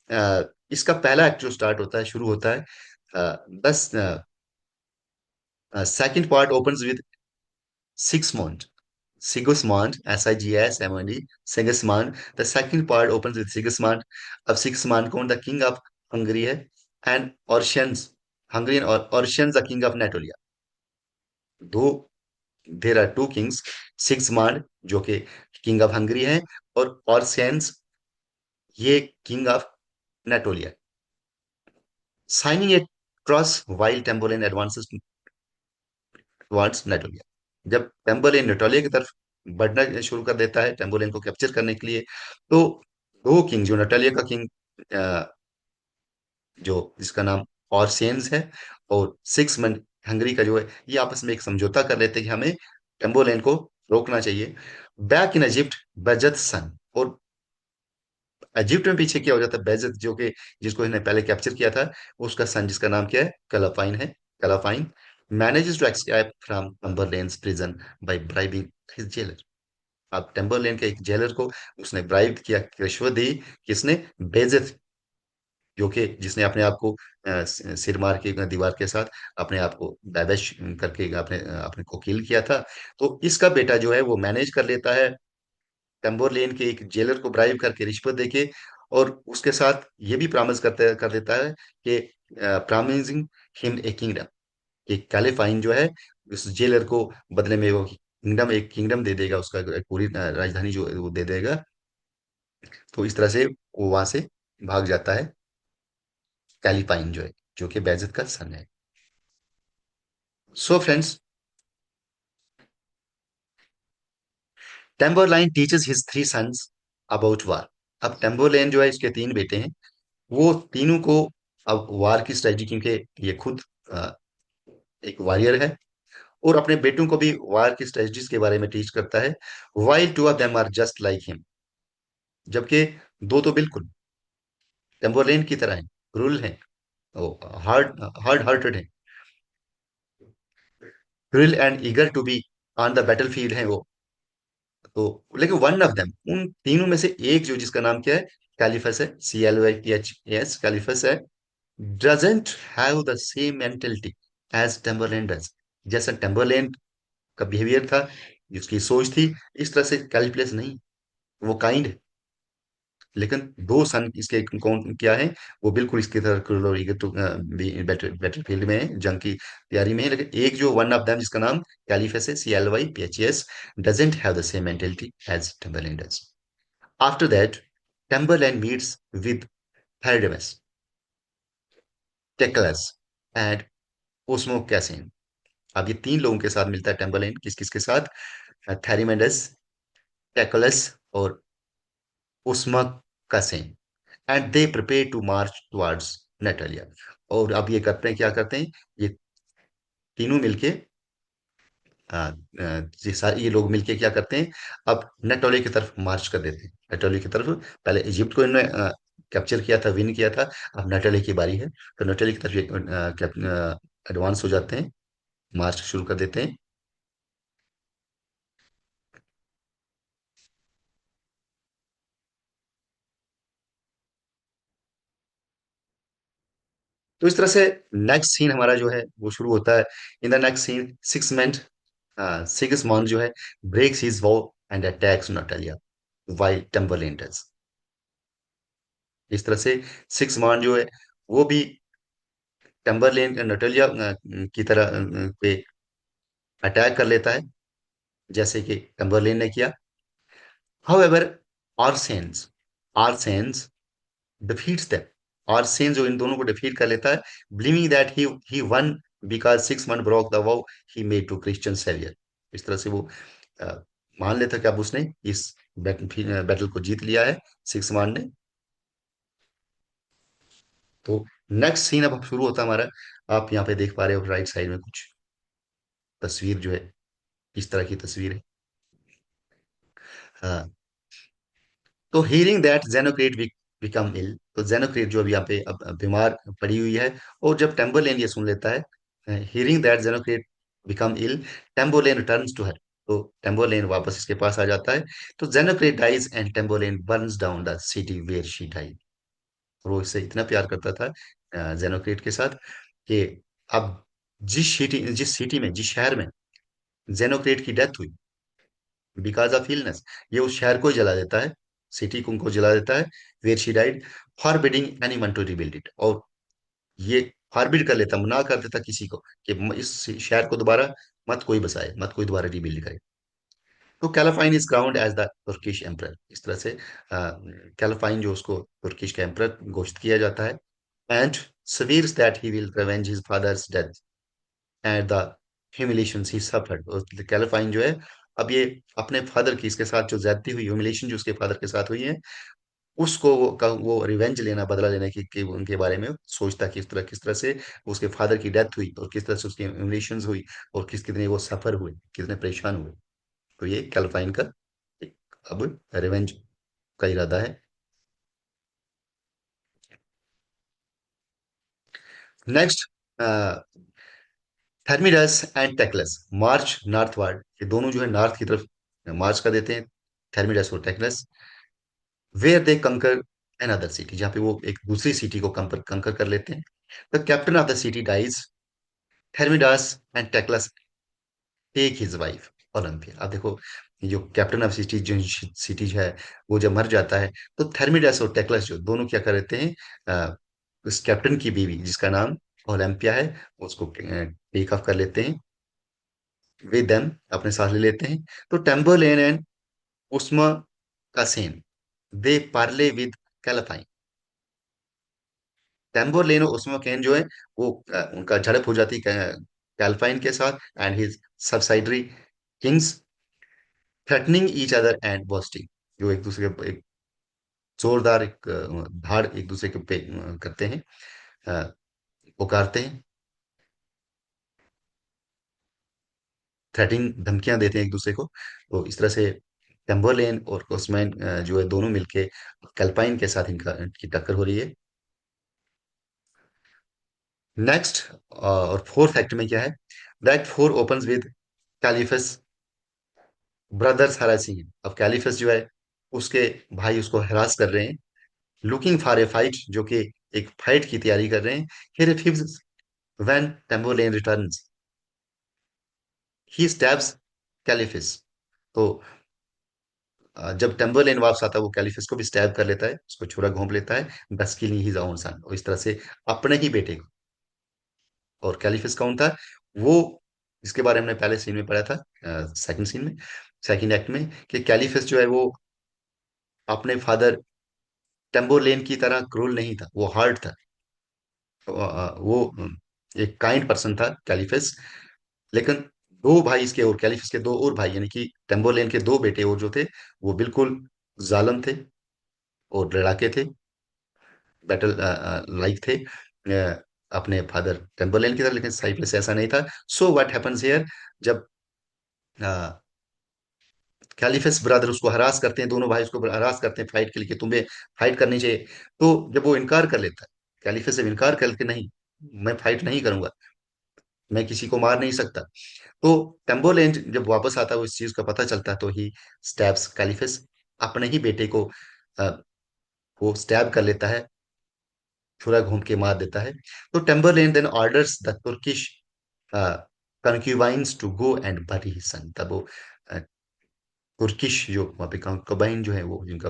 इसका पहला एक्ट जो स्टार्ट होता है, शुरू होता है, बस second part opens with Sigismund, Sigismund, Sigismund, Sigismund. The second part opens with Sigismund. अब Sigismund कौन, द किंग ऑफ हंगरी है, एंड ऑर्शियंस, हंगरियन, और Orcanes the king of Natolia. दो, there are two kings, Sigismund जो कि किंग ऑफ हंगरी है, और ऑर्शियंस ये king of Natolia. Signing a truce while Tamburlaine advances towards Natolia. जब टेम्बोलेन नेटोलिया की तरफ बढ़ना शुरू कर देता है टेम्बोलेन को कैप्चर करने के लिए, तो दो किंग, जो नेटोलिया का किंग जो जिसका नाम ऑर्सेन्स है, और सिक्स मन हंगरी का जो है, ये आपस में एक समझौता कर लेते हैं कि हमें टेम्बोलेन को रोकना चाहिए। बैक इन इजिप्ट, बेजत सन, और इजिप्ट में पीछे क्या हो जाता है, बेजत जो कि जिसको इन्हें पहले कैप्चर किया था, उसका सन जिसका नाम क्या है, कलाफाइन है, Callapine manages to escape from Tamburlaine's prison by bribing his jailer. अब टेम्बरलेन के एक जेलर को उसने ब्राइब किया, रिश्वत दी, किसने, बेजत, जो कि जिसने अपने आप को सिर मार के दीवार के साथ अपने आप को बैबेश करके अपने अपने को किल किया था। तो इसका बेटा जो है वो मैनेज कर लेता है टेम्बरलेन के एक जेलर को ब्राइब करके रिश्वत देके, और उसके साथ ये भी प्रॉमिस कर देता है कि प्रॉमिसिंग हिम ए किंगडम, कि कैलिफाइन जो है उस जेलर को बदले में वो किंगडम दे देगा, उसका एक पूरी राजधानी जो है वो दे देगा। तो इस तरह से वो वहां से भाग जाता है कैलिफाइन जो है, जो कि बैजत का सन है। So friends, Tamburlaine teaches his three sons about war. अब टेम्बरलेन जो है इसके तीन बेटे हैं, वो तीनों को अब वार की स्ट्रेटजी, क्योंकि ये खुद अ, एक वॉरियर है, और अपने बेटों को भी वार की स्ट्रेटजीज के बारे में टीच करता है। While two of them are just like him, जबकि दो तो बिल्कुल टेम्बरलेन की तरह हैं, क्रूरल हैं, वो हार्ड हार्ड हार्टेड हैं, cruel and eager to be on the battle field हैं वो। तो लेकिन वन ऑफ देम, उन तीनों में से एक जो जिसका नाम क्या है, कैलिफस है, CLYPHS, कैलिफस है, doesn't have the same mentality as Tamburlaine does. जैसा टेम्बरलैंड का बिहेवियर था, जिसकी सोच थी, इस तरह से कैलिफस नहीं, वो काइंड है। लेकिन दो सन इसके कौन क्या है, वो बिल्कुल इसकी तरह क्रूर और eager to, बैटल फील्ड में है, जंग की तैयारी में है। लेकिन एक जो वन ऑफ देम जिसका नाम कैलिफस है, CLYPHS, doesn't have the same mentality as Tamburlaine does. After that Tamburlaine meets with Theridamas, Techelles and Usumcasane. अब ये तीन लोगों के साथ मिलता है टेम्बरलैंड, किस किस के साथ, थेरिमेडस, टेक्लस और Usumcasane. And they prepare to march towards Natolia. और अब ये करते हैं, क्या करते हैं, ये तीनों मिलके ये लोग मिलके क्या करते हैं, अब नेटोली की तरफ मार्च कर देते हैं, नेटोली की तरफ। पहले इजिप्ट को इन्होंने कैप्चर किया था, विन किया था, अब नेटोली की बारी है, तो नेटोली की तरफ ये एडवांस हो जाते हैं, मार्च शुरू कर देते हैं। तो इस तरह से नेक्स्ट सीन हमारा जो है वो शुरू होता है। In the next scene Sigismund जो है breaks his vow and attacks Natolia while Tamburlaine does. इस तरह से सिगिस्मॉन्ड जो है वो भी टेम्बरलेन नटालिया की तरह पे अटैक कर लेता है, जैसे कि टेम्बरलेन ने किया। However Orcanes Orcanes defeats them, Orcanes जो इन दोनों को डिफीट कर लेता है, believing that he won because Sigismund broke the vow he made to Christian saviour. इस तरह से वो अ, मान लेता कि अब उसने इस बैटल को जीत लिया है, सिक्स मान ने। तो नेक्स्ट सीन अब शुरू होता है हमारा। आप यहाँ पे देख पा रहे हो राइट साइड में कुछ तस्वीर जो है, इस तरह की तस्वीर है। हाँ, तो हियरिंग दैट जेनोक्रेट बिकम इल, तो जेनोक्रेट जो अभी यहाँ पे अब बीमार पड़ी हुई है, और जब टेम्बरलेन ये सुन लेता है, hearing that Zenocrate become ill, Tamburlaine returns to her, तो टेम्बरलेन वापस इसके पास आ जाता है। तो Zenocrate dies and Tamburlaine burns down the city where she died. वो इससे इतना प्यार करता था जेनोक्रेट के साथ, कि अब जिस सिटी में, जिस शहर में जेनोक्रेट की डेथ हुई बिकॉज ऑफ इलनेस, ये उस शहर को ही जला देता है, सिटी को उनको जला देता है, where she died, forbidding anyone to rebuild it. और ये फॉरबिड कर लेता, मना कर देता किसी को कि इस शहर को दोबारा मत कोई बसाए, मत कोई दोबारा रिबिल्ड करे। तो Callapine is crowned as the Turkish emperor. इस तरह से कैलाफाइन जो उसको तुर्किश का एम्परर घोषित किया जाता है। And swears that he will revenge his father's death and the humiliations he suffered। और कैलाफाइन जो है अब ये अपने फादर की, इसके साथ जो ज्यादती हुई, ह्यूमिलेशन जो उसके फादर के साथ हुई है, उसको वो रिवेंज लेना, बदला लेने की उनके बारे में सोचता कि किस तरह से उसके फादर की डेथ हुई, और किस तरह से उसकी ह्यूमिलेशन हुई, और कितने वो सफर हुए, कितने परेशान हुए। तो ये कैलाफाइन का एक अब रिवेंज का इरादा है। Next, Theridamas and Techelles march northward. ये दोनों जो है नॉर्थ की तरफ मार्च कर देते हैं, थर्मिडस और टेक्लस। वेयर दे कंकर अनदर सिटी, जहाँ पे वो एक दूसरी सिटी को कंकर कर लेते हैं। The captain of the city dies, Theridamas and Techelles take his wife Olympia. अब देखो, ये जो कैप्टन ऑफ सिटी जो सिटी है, वो जब मर जाता है, तो थर्मिडास और टेक्लस जो दोनों क्या कर देते हैं, उस कैप्टन की बीवी जिसका नाम ओलंपिया है, उसको टेक ऑफ कर लेते हैं, विद देम अपने साथ ले लेते हैं। तो टेम्बरलेन एंड उस्मा का सेन, दे पार्ले विद कैलाफाइन। टेम्बरलेन और उस्मा कैन जो है, वो उनका झड़प हो जाती है कैल्फाइन के साथ and his subsidiary kings, threatening each other and boasting, जो एक दूसरे के एक जोरदार एक धाड़ एक दूसरे के पे करते हैं, अ, पुकारते हैं, थ्रेटिंग धमकियां देते हैं एक दूसरे को। तो इस तरह से टेम्बरलेन और कोसमैन जो है दोनों मिलके कैल्पाइन के साथ इनकी टक्कर हो रही है। नेक्स्ट और फोर्थ एक्ट में क्या है, that four opens with Calyphas brothers harassing. अब कैलिफस जो है, उसके भाई उसको हरास कर रहे हैं, लुकिंग फॉर ए फाइट, जो कि एक फाइट की तैयारी कर रहे हैं। He refuse when Tamburlaine returns, he stabs Calyphas. तो जब टेम्बरलेन वापस आता है, वो कैलिफिस को भी स्टैब कर लेता है, उसको छुरा घोंप लेता है, बस किलिंग हिज ओन सन, और इस तरह से अपने ही बेटे को। और कैलिफिस कौन था, वो इसके बारे में हमने पहले सीन में पढ़ा था, सेकंड सीन में, सेकंड एक्ट में, कि कैलिफिस जो है वो अपने फादर टेम्बरलेन की तरह क्रूर नहीं था, वो हार्ड था। वो एक काइंड पर्सन था कैलिफिस। लेकिन दो भाई इसके, और कैलिफिस के दो और भाई, यानी कि टेम्बरलेन के दो बेटे और जो थे, वो बिल्कुल जालिम थे और लड़ाके थे, बैटल लाइक थे अपने फादर टेम्बरलेन की तरह। लेकिन साइप्रस ऐसा नहीं था। सो व्हाट हैपेंस हियर, जब कैलिफस ब्रदर उसको हरास करते हैं, दोनों भाई उसको हरास करते हैं फाइट के लिए कि तुम्हें फाइट करनी चाहिए, तो जब वो इनकार कर लेता है, कैलिफस जब इनकार करके नहीं, मैं फाइट नहीं करूंगा, मैं किसी को मार नहीं सकता, तो टेम्बरलेन जब वापस आता है, वो इस चीज का पता चलता है, तो ही स्टैब्स कैलिफस, अपने ही बेटे को अ, वो स्टैब कर लेता है, छुरा घूम के मार देता है। तो Tamburlaine then orders the Turkish concubines to go and bury his son. तब वो अ, तुर्किश जो वहाँ पे कंक्यूबाइन जो है, वो जिनका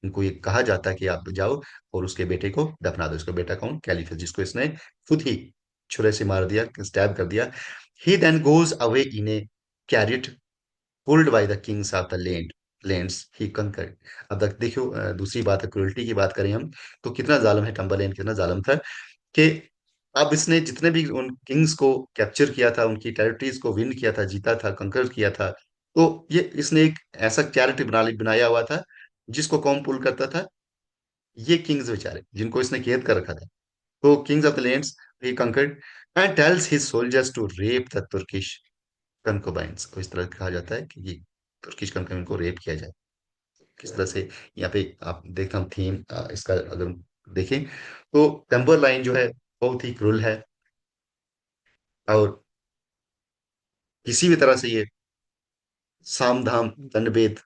उनको ये कहा जाता है कि आप जाओ और उसके बेटे को दफना दो। उसका बेटा कौन, कैलिफस, जिसको इसने खुद ही छुरे से मार दिया, स्टैब कर दिया। He then goes away in a chariot pulled by the kings of the lands he conquered. अब तक देखियो, दूसरी बात है, क्रुएल्टी की बात करें हम, तो कितना जालिम है टम्बरलेन, कितना जालिम था कि अब इसने जितने भी उन किंग्स को कैप्चर किया था, उनकी टेरिटरीज को विन किया था, जीता था, कंकर किया था, तो ये इसने एक ऐसा चैरिटी बनाया हुआ था, जिसको कौन पुल करता था, ये किंग्स बेचारे जिनको इसने कैद कर रखा था। तो kings of the lands he conquered and tells his soldiers to rape the Turkish concubines को। इस तरह कहा जाता है कि ये तुर्किश कंकोबाइन को रेप किया जाए। किस तरह से यहाँ पे आप देखता हम थीम इसका अगर देखें, तो टेम्बर लाइन जो है बहुत ही क्रूल है, और किसी भी तरह से ये साम धाम दंड भेद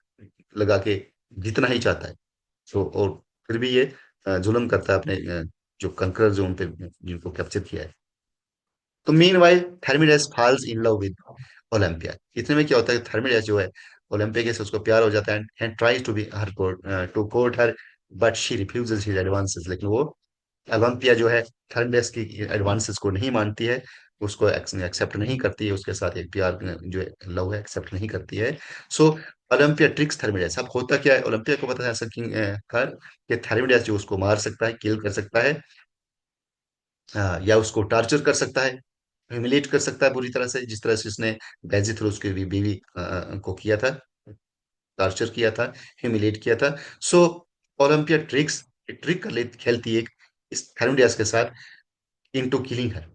लगा के जीतना ही चाहता है। तो और फिर भी ये जुल्म करता है अपने जो कंकरर जो उन पे जिनको कैप्चर किया है। तो meanwhile Theridamas falls in love with Olympia. इतने में क्या होता है, थर्मिडस जो है ओलंपिया से उसको प्यार हो जाता है and tries to be her to court her, but she refuses his advances. लेकिन वो ओलंपिया जो है थर्मिडस की एडवांसेस को नहीं मानती है, उसको एक्सेप्ट नहीं करती है, उसके साथ एक प्यार जो है लव है एक्सेप्ट नहीं करती है। सो ओलंपिया ट्रिक्स थर्मिडस। अब होता क्या है, ओलंपिया को पता है ऐसा किंग कर कि थर्मिडस जो उसको मार सकता है, किल कर सकता है, या उसको टॉर्चर कर सकता है, ह्यूमिलेट कर सकता है बुरी तरह से, जिस तरह से उसने बेजिथ्रोस की बीवी को किया था, टॉर्चर किया था, ह्यूमिलेट किया था। सो ओलंपिया ट्रिक खेलती है इस थर्मिडस के साथ, इनटू किलिंग हर।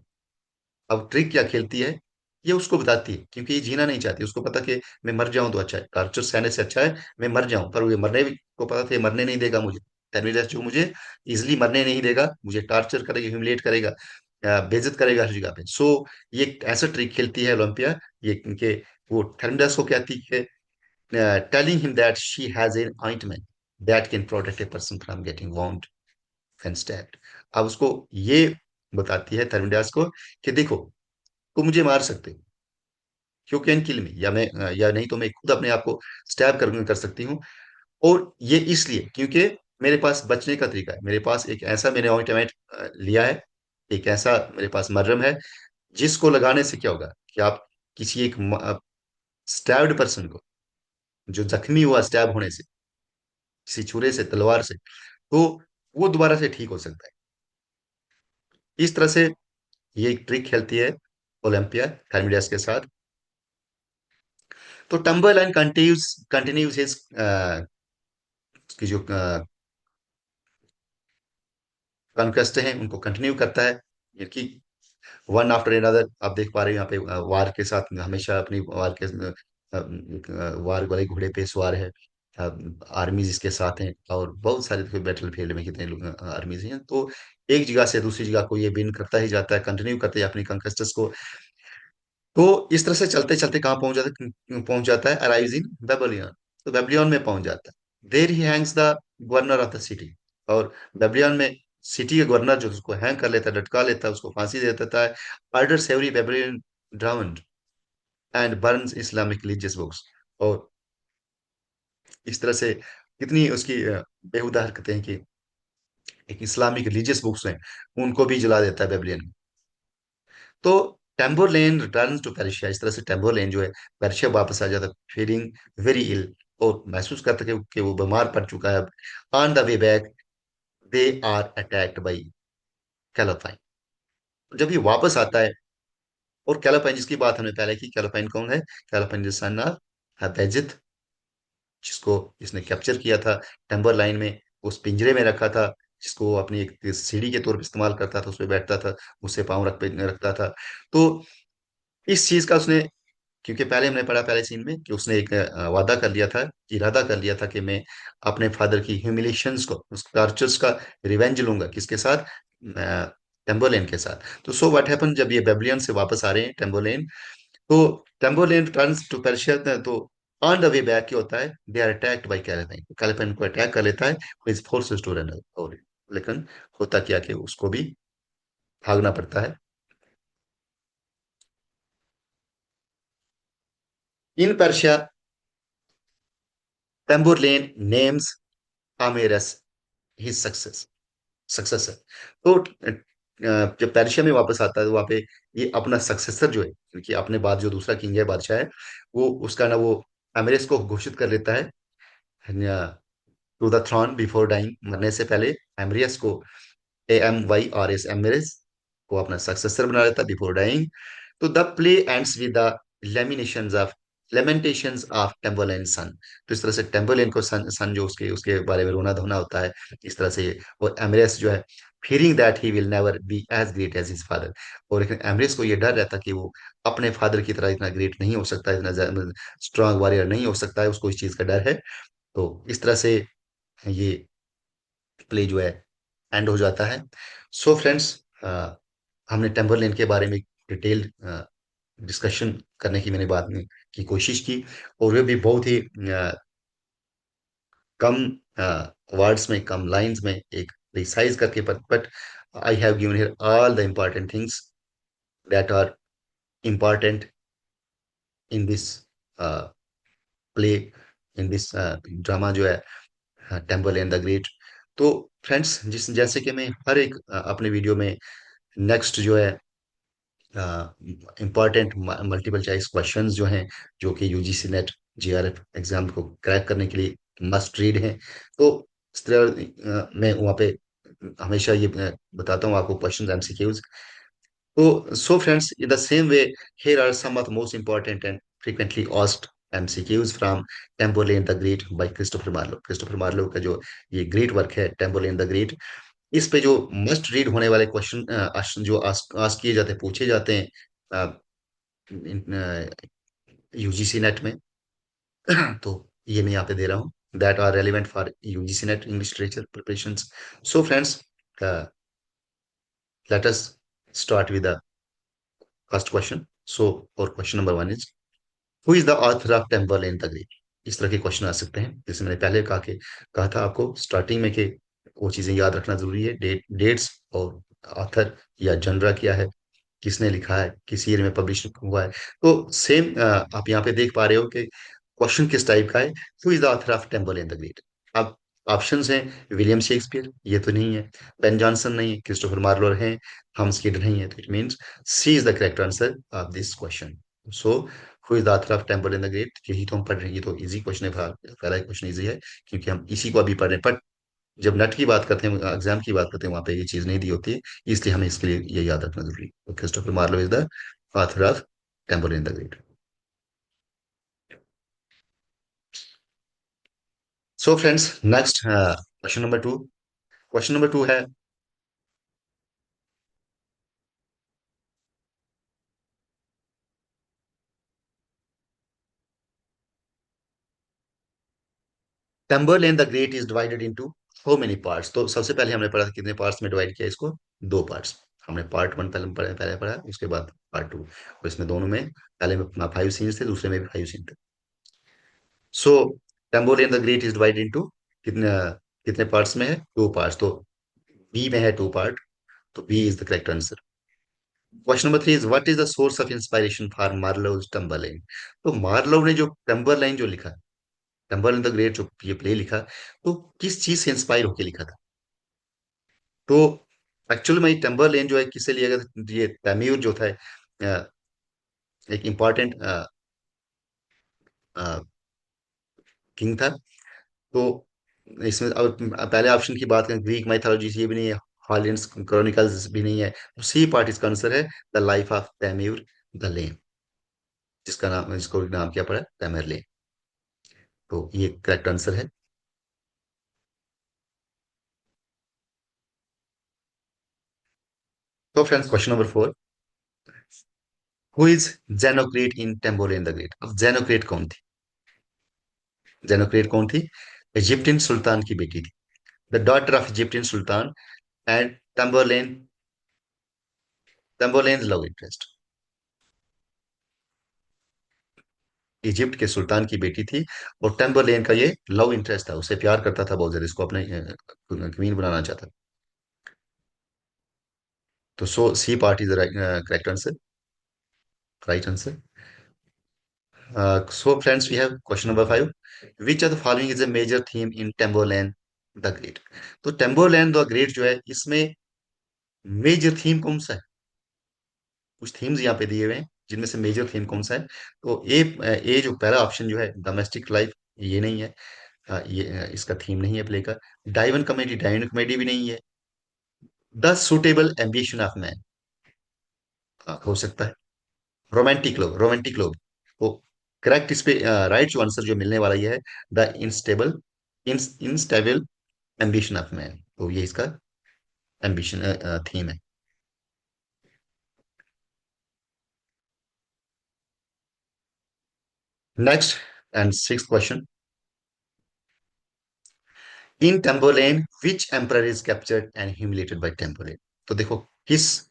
अब ट्रिक क्या खेलती है, ये उसको बताती है, क्योंकि ये जीना नहीं चाहती, उसको पता कि मैं मर जाऊं तो अच्छा है, टॉर्चर सहने से अच्छा है मैं मर जाऊं, पर वो ये को पता था ये मरने नहीं देगा मुझे। टर्मिनस जो मुझे इजिली मरने नहीं देगा, मुझे टॉर्चर करेगा, ह्यूमिलेट करेगा, बेइज्जत करेगा हर जगह पे। सो ये एक ऐसा ट्रिक खेलती है ओलंपिया, ये कि वो थर्मिनस को कहती है, telling him that she has an ointment, that can protect a person from getting wound when stabbed. अब उसको ये बताती है थर्मिडास को कि देखो, तुम मुझे मार सकते हो, यू कैन किल मी, या मैं या नहीं तो मैं खुद अपने आप को स्टैब कर सकती हूँ। और ये इसलिए क्योंकि मेरे पास बचने का तरीका है, मेरे पास एक ऐसा मैंने ऑइंटमेंट लिया है, एक ऐसा मेरे पास मरहम है जिसको लगाने से क्या होगा कि आप किसी एक स्टैब्ड पर्सन को, जो जख्मी हुआ स्टैब होने से, किसी छुरे से, तलवार से, तो वो दोबारा से ठीक हो सकता है। इस तरह से ये एक ट्रिक खेलती है ओलंपिया थर्मिडस के साथ। तो टम्बरलाइन कंटिन्यूज हिज की जो कॉन्क्वेस्ट हैं उनको कंटिन्यू करता है, कि वन आफ्टर अनदर। आप देख पा रहे हैं यहाँ पे वार के साथ हमेशा अपनी वार वाले घोड़े पे सवार है, आर्मीज इसके साथ हैं, और बहुत सारे बैटल फील्ड में कितने लोग आर्मीज हैं। तो एक जगह से दूसरी जगह को ये विन करता ही जाता है, कंटिन्यू करते हैं अपनी कंक्वेस्ट्स को। तो इस तरह से चलते चलते कहाँ पहुंच जाता है, अराइव इन बेबलियन। तो बेबलियन में पहुंच जाता है। There he hangs the governor of the city. और बेबलियन में सिटी का गवर्नर जो उसको हैंग कर लेता है, लटका लेता है, उसको फांसी दे देता है। Orders every Babylon ड्राउन्ड and Burns Islamic religious books. और इस तरह से कितनी उसकी बेहुदा हरकतें हैं कि एक इस्लामिक रिलीजियस बुक्स हैं उनको भी जला देता है बेबलियन में। तो टेम्बरलेन रिटर्न टू पेर्शिया। इस तरह से टेम्बरलेन जो है पेर्शिया वापस आ जाता है, फीलिंग वेरी इल, और महसूस करता है कि वो बीमार पड़ चुका है। On the way back they are attacked by Callapine. जब ये वापस आता है, और कैलोपाइन जिसकी बात हमने पहले की, कैलोपाइन कौन है? कैलोपाइन जो सन ऑफ बेजिथ, जिसको इसने कैप्चर किया था टेम्बरलाइन में, उस पिंजरे में रखा था, जिसको वो अपनी एक सीढ़ी के तौर पर इस्तेमाल करता था, उस पर बैठता था, उससे पाँव रखता था। तो इस चीज का उसने, क्योंकि पहले हमने पढ़ा पहले सीन में कि उसने एक वादा कर लिया था, इरादा कर लिया था कि मैं अपने फादर की ह्यूमिलेशंस को, उस टॉर्चर्स का रिवेंज लूंगा। किसके साथ? टेम्बरलेन के साथ। तो सो व्हाट हैपन, जब ये बेबलियन से वापस आ रहे हैं टेम्बरलेन, तो टेम्बरलेन टर्न्स टू पर्शिया। तो ऑन द वे बैक क्या होता है, दे आर अटैक्ड बाय कैलेपाइन। कैलेपाइन को अटैक कर लेता है, हिज फोर्सेस टू रन। और लेकिन होता क्या कि उसको भी भागना पड़ता है। In Persia Tamburlaine names Amyras his successor. तो जब पेर्शिया में वापस आता है तो वहां पे ये अपना सक्सेसर जो है, क्योंकि अपने बाद जो दूसरा किंग है, बादशाह है, वो उसका ना वो एमरेस को घोषित कर लेता है to the throne before dying. मरने से पहले एमरियस को, AMYRS, एमरेस को अपना सक्सेसर बना लेता है बिफोर डाइंग। तो the play ends with the laminations of lamentations of Tamburlaine son. तो इस तरह से टेम्बरलेन को सन जो उसके उसके बारे में रोना धोना होता है, इस तरह से। और एमरेस जो है, feeling that he will never be as great as his father. और लेकिन एमरेस को ये डर रहता कि वो अपने फादर की तरह इतना ग्रेट नहीं हो सकता, इतना स्ट्रांग वॉरियर नहीं हो सकता है, उसको इस चीज का डर है। तो इस तरह से ये प्ले जो है एंड हो जाता है। सो फ्रेंड्स, हमने टेम्बरलेन के बारे में डिटेल्ड डिस्कशन करने की मैंने बात में की कोशिश की, और वे भी बहुत ही कम वर्ड्स में, कम लाइंस में, एक प्रिसाइज करके। But I have given here all the important things that are important in this play, in this drama जो है टेम्पल द ग्रेट। तो फ्रेंड्स, जिस जैसे कि मैं हर एक अपने वीडियो में नेक्स्ट जो है इम्पॉर्टेंट मल्टीपल चॉइस क्वेश्चंस जो हैं, जो कि UGC नेट JRF एग्जाम को क्रैक करने के लिए मस्ट रीड हैं, तो इस तरह मैं वहाँ पे हमेशा ये बताता हूँ आपको क्वेश्चंस, MCQs। तो सो friends, in the same way, here are some of the most important and frequently asked MCQs from Tamburlaine the Great by Christopher Marlowe. Christopher Marlowe का जो ये ग्रेट वर्क है टेम्पोलेन द ग्रेट, इस पे जो मस्ट रीड होने वाले क्वेश्चन जो आस्क किए जाते हैं, पूछे जाते हैं UGC नेट में, तो ये मैं यहाँ पे दे रहा हूँ, that are relevant for UGC NET English literature preparation. So friends, let us start with the first question. So और question number 1 is, who is the author of Tamburlaine the Great? इस तरह के क्वेश्चन आ सकते हैं। जैसे मैंने पहले कहा था आपको स्टार्टिंग में कि वो चीजें याद रखना जरूरी है, डेट्स और ऑथर या जनरा क्या है, किसने लिखा है, किस ईयर में पब्लिश हुआ है। तो सेम आप यहाँ पे देख पा रहे हो कि क्वेश्चन किस टाइप का है, who is the author of Tamburlaine the Great. अब ऑप्शंस हैं विलियम शेक्सपियर, ये तो नहीं है। बेन जॉनसन नहीं है, क्रिस्टोफर मार्लोर हैं, थॉमस किड नहीं है। तो it means C is the correct answer of this question. So who is the author of Tamburlaine the great, यही तो हम पढ़ रहे हैं। ये तो इजी क्वेश्चन है, पहला क्वेश्चन इजी है क्योंकि हम इसी को अभी पढ़ रहे हैं। बट जब नेट की बात करते हैं, एग्जाम की बात करते हैं, वहां पे ये चीज नहीं दी होती है, इसलिए हमें इसके लिए ये याद रखना जरूरी है। तो Christopher Marlowe is the author of Tamburlaine the Great. So friends, next question number two. Question number two है, Tamburlaine the Great is divided into how many parts. तो सबसे पहले हमने पढ़ा था कितने पार्ट्स में डिवाइड किया इसको, दो पार्ट्स। हमने पार्ट वन पहले पढ़ा, उसके बाद पार्ट टू। और इसमें दोनों में पहले में अपना 5 सीन्स थे, दूसरे में भी 5 सीन थे। So Tamburlaine the Great is divided into कितने कितने पार्ट्स में है, दो पार्ट्स। तो बी में है 2 पार्ट, तो B is the correct answer. Question number three is what is the source of inspiration for Marlowe's Tamburlaine. तो मार्लो ने जो टम्बरलाइन जो लिखा, टम्बरलेन द ग्रेट जो ये प्ले लिखा, तो किस चीज से इंस्पायर होकर लिखा था। तो एक्चुअली में टम्बरलेन जो है किससे लिया गया था, ये तैमूर जो था एक इम्पॉर्टेंट किंग था। तो इसमें अब पहले ऑप्शन की बात करें, ग्रीक माइथोलॉजी से ये भी नहीं है, हॉलियंस क्रॉनिकल्स भी नहीं है। तो सी पार्ट इसका आंसर है the life of Timur the lane, जिसको नाम क्या पड़ा, तैमरलेन। तो ये करेक्ट आंसर है। तो friends, question number four, who is Zenocrate in Tamburlaine the Great. अब जेनोक्रेट कौन थी, जेनोक्रेट कौन थी, इजिप्टियन सुल्तान की बेटी थी, the daughter of Egyptian sultan and Tamburlaine, Tamburlaine love interest. Egypt के सुल्तान की बेटी थी और टेम्बरलेन का ये लव इंटरेस्ट था, उसे प्यार करता था बहुत ज्यादा, इसको अपने क्वीन बनाना चाहता था। तो so C part is correct answer, right answer. So friends, we have question number five, which are the following is a major theme in Tamburlaine the great. तो टेम्बरलैंड द ग्रेट जो है, इसमें मेजर थीम कौन सा है, कुछ थीम्स यहाँ पे दिए हुए हैं जिनमें से मेजर थीम कौन सा है। तो ए जो पहला ऑप्शन जो है डोमेस्टिक लाइफ, ये नहीं है। ये इसका थीम नहीं है प्ले का। डायवन कॉमेडी भी नहीं है। The suitable ambition of man हो सकता है। रोमांटिक लव, तो करेक्ट इस पे राइट जो आंसर जो मिलने वाला ये है, the unstable ambition of man. तो ये इसका एम्बिशन थीम है। Next and six question, in Tamburlaine which emperor is captured and humiliated by Tamburlaine. तो देखो किस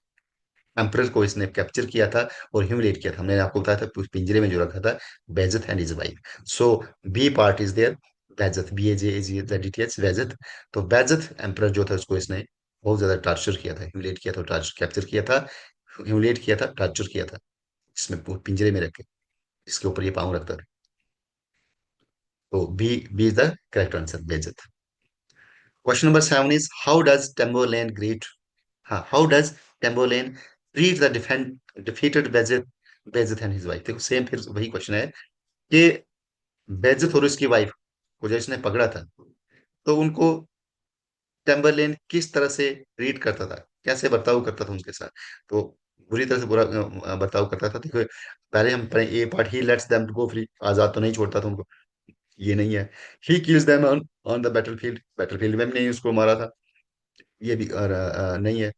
एम्परर को इसने कैप्चर किया था और ह्यूमिलेट किया था। हमने आपको बताया था उस पिंजरे में जो रखा था, Bajazeth and his wife. So B part is there, Bajazeth, BAJAZET, Bajazeth. तो बेजत एम्परर जो था उसको इसने बहुत ज्यादा टॉर्चर किया था, ह्यूमिलेट किया था, टॉर्चर कैप्चर किया था, ह्यूमिलेट किया था, टॉर्चर किया था, इसमें पिंजरे में रख के, इसके ऊपर ये पाँव रखता था। तो B is the correct answer, Bajazeth. Question number seven is how does Tamburlaine Great, हाँ, how does Tamburlaine treat the defeated Bajazeth, Bajazeth and his wife. देखो सेम फिर वही क्वेश्चन है कि बेजत और उसकी वाइफ को जब इसने पकड़ा था, तो उनको टेम्बरलेन किस तरह से ट्रीट करता था, कैसे बर्ताव करता था उनके साथ। तो बुरी तरह से बुरा बर्ताव करता था। देखो पहले हम पढ़े ए part, he let's them go free, आजाद तो नहीं छोड़ता था उनको, ये नहीं है। He kills them on on the battlefield, battlefield में भी नहीं उसको मारा था, ये भी नहीं है।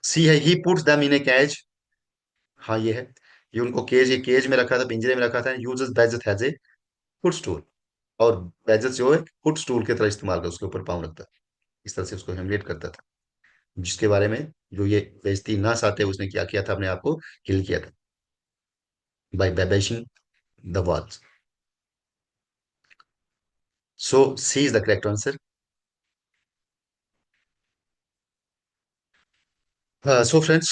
सी है ही पुट्स देम इन ए कैज, हाँ ये है। ये उनको केज में रखा था, पिंजरे में रखा था। Uses Bajazeth as a footstool, और बेजत जो है फुट स्टूल की तरह इस्तेमाल कर, उसके ऊपर पाँव रखता था, इस तरह से उसको हेमलेट करता था। जिसके बारे में जो ये बेइज्जती ना चाहते उसने क्या किया था, अपने आप को किल किया था by bashing the walls. So C is the correct answer. So friends,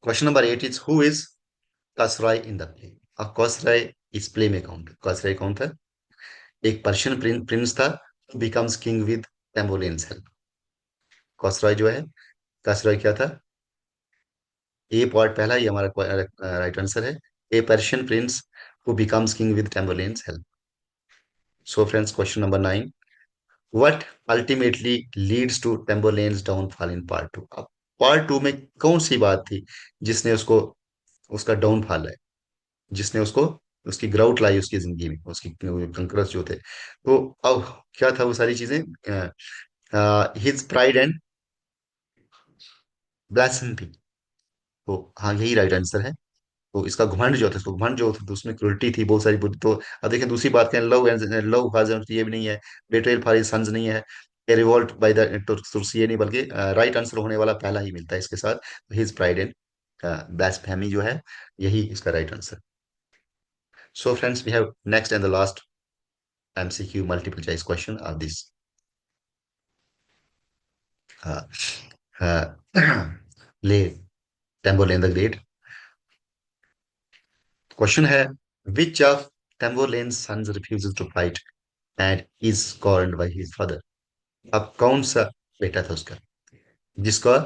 question number 8 is who is Kasrai in the play? अब Kasrai इस प्ले में कौन था? Kasrai कौन था? एक पर्शियन प्रिंस था, becomes king with टेम्बोलियंस help. Kasrai जो है, Kasrai क्या था? ए पार्ट पहला, ये हमारा राइट आंसर है. A Persian prince who becomes king with टेम्बोलियंस help. So friends, question number 9. What ultimately leads to Tamburlaine's downfall in part 2? अब पार्ट टू में कौन सी बात थी जिसने उसको, उसका डाउनफॉल है, जिसने उसको, उसकी ग्राउट लाई उसकी जिंदगी में, उसकी कंकरस जो थे. तो अब क्या था वो सारी चीजें? His pride and blasphemy. तो हाँ, यही राइट आंसर है. तो इसका घमंड जो था, इसको घमंड जो था, तो उसमें क्रुएल्टी थी बहुत सारी बुरी. तो अब देखिए दूसरी बात करें, लव एंड लव हाज ये भी नहीं है, बेट्रेयल फॉर हिज सन्स नहीं है, रिवोल्ट बाय द तुर्सी ये नहीं, बल्कि राइट आंसर होने वाला पहला ही मिलता है इसके साथ. हिज प्राइड एंड ब्लास्फेमी जो है, यही इसका right answer. So friends, we have next and the last MCQ multiple choice question of this. Uh, uh, ले Tamburlaine the Great. क्वेश्चन है, which of Tamburlaine's sons refuses to fight and is scorned by his father? अब कौन सा बेटा था उसका जिसका,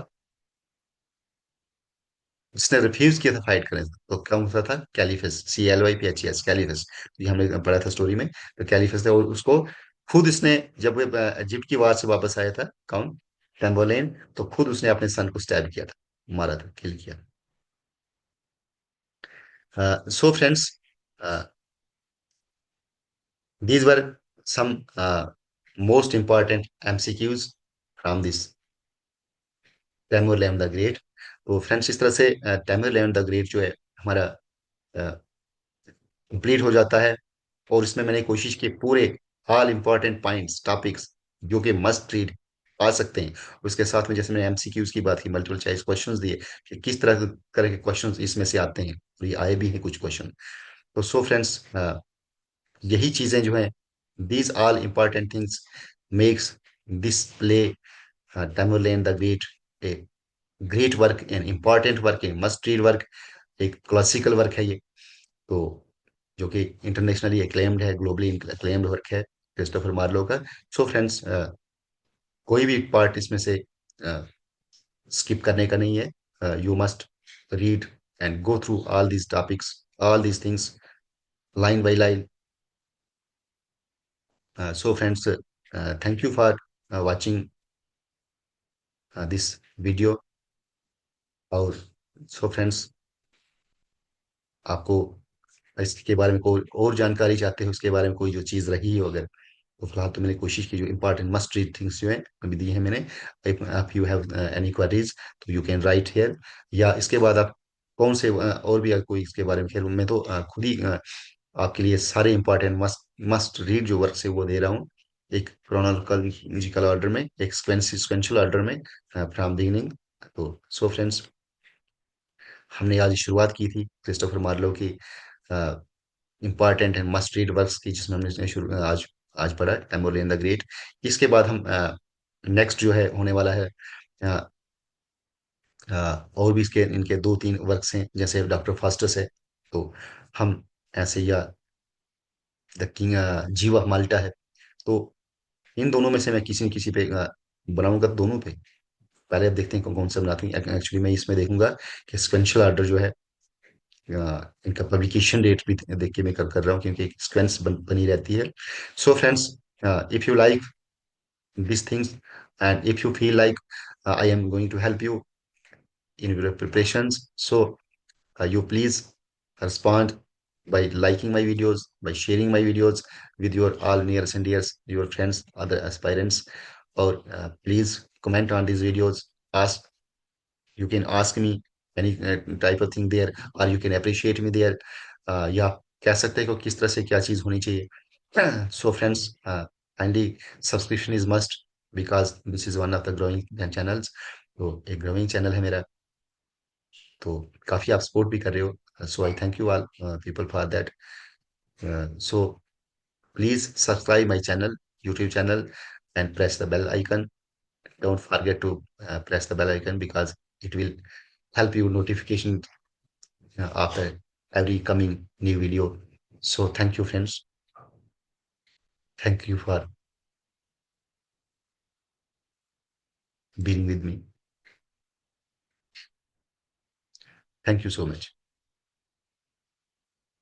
जिसने रिफ्यूज किया था फाइट करने से? तो कौन सा था? कैलिफस, CLYPHES, कैलिफस. ये हमने पढ़ा था स्टोरी में. तो कैलिफस था, और उसको खुद इसने, जब वो इजिप्ट की वार से वापस आया था, कौन? टेम्बोलेन. तो खुद उसने अपने सन को स्टैब किया था, मारा था, किल किया. So friends, these were some most important MCQs from this Tamerlane the great. तो फ्रेंड्स, इस तरह से Tamerlane द ग्रेट जो है हमारा कंप्लीट हो जाता है. और इसमें मैंने कोशिश की पूरे ऑल इंपॉर्टेंट पॉइंट्स टॉपिक्स जो कि मस्ट रीड आ सकते हैं. उसके साथ में जैसे मैंने MCQs की बात की, मल्टीपल चॉइस क्वेश्चंस दिए कि किस तरह के क्वेश्चंस इसमें से आते हैं, और ये आए भी हैं कुछ क्वेश्चन. तो सो फ्रेंड्स, यही चीजें जो है, these all important things makes this play Tamerlane the great a great work, an important work, A must read work, एक क्लासिकल वर्क है ये. तो जो कि इंटरनेशनली एक्लेम्ड है, ग्लोबली एक्लेम्ड वर्क है क्रिस्टोफर मार्लो का. सो फ्रेंड्स, कोई भी पार्ट इसमें से स्किप करने का नहीं है. You must read and go through all these topics, all these things, line by line. So friends, thank you for watching this video. और सो फ्रेंड्स, आपको इसके बारे में कोई और जानकारी चाहते हो, उसके बारे में कोई जो चीज़ रही हो अगर, तो फिलहाल तो मैंने कोशिश की, जो इंपॉर्टेंट मस्ट रीड थिंग्स जो है अभी दी है मैंने. If you have any queries, तो यू कैन राइट हियर. या इसके बाद आप कौन से और भी अगर कोई इसके बारे में खेल, मैं तो खुद ही आपके लिए सारे इंपॉर्टेंट मस्ट मस्ट रीड जो वर्क है वो दे रहा हूँ, एक क्रोनोलॉजिकल ऑर्डर में, एक सिक्वेंशियल ऑर्डर में, फ्रॉम बिगिनिंग. तो सो फ्रेंड्स, हमने आज शुरुआत की थी क्रिस्टोफर मार्लो की important and must read works की, जिसमें हमने शुरू आज आज पढ़ा टेम्बोलियन द ग्रेट. इसके बाद हम नेक्स्ट जो है होने वाला है, अ, और भी इसके इनके दो तीन वर्क्स हैं, जैसे डॉक्टर फास्टस है. तो हम ऐसे, या द किंग जीवा माल्टा है. तो इन दोनों में से मैं किसी न किसी पे बनाऊंगा, दोनों पे. पहले अब देखते हैं कौन कौन सा बनाते हैं. एक्चुअली मैं इसमें देखूंगा कि सिक्वेंशियल ऑर्डर जो है, इनका पब्लिकेशन डेट भी देख के मैं कर रहा हूँ, क्योंकि एक सिक्वेंस बनी रहती है. So friends, if you like this things and if you feel like I am going to help you in your preparations, so you please respond by liking my videos, by sharing my videos with your all nearest and dears, your friends, other aspirants. Or please comment on these videos. Ask, you can ask me any type of thing there, or you can appreciate me there. या कह सकते हैं कि किस तरह से क्या चीज होनी चाहिए. So friends, kindly subscription is must, because this is one of the growing channels. तो एक ग्रोइंग चैनल है मेरा, तो काफी आप सपोर्ट भी कर रहे हो. So I thank you all people for that. So Please subscribe my channel, YouTube channel, and press the bell icon. Don't forget to press the bell icon because it will help you notification after every coming new video. So thank you, friends. Thank you for being with me. Thank you so much.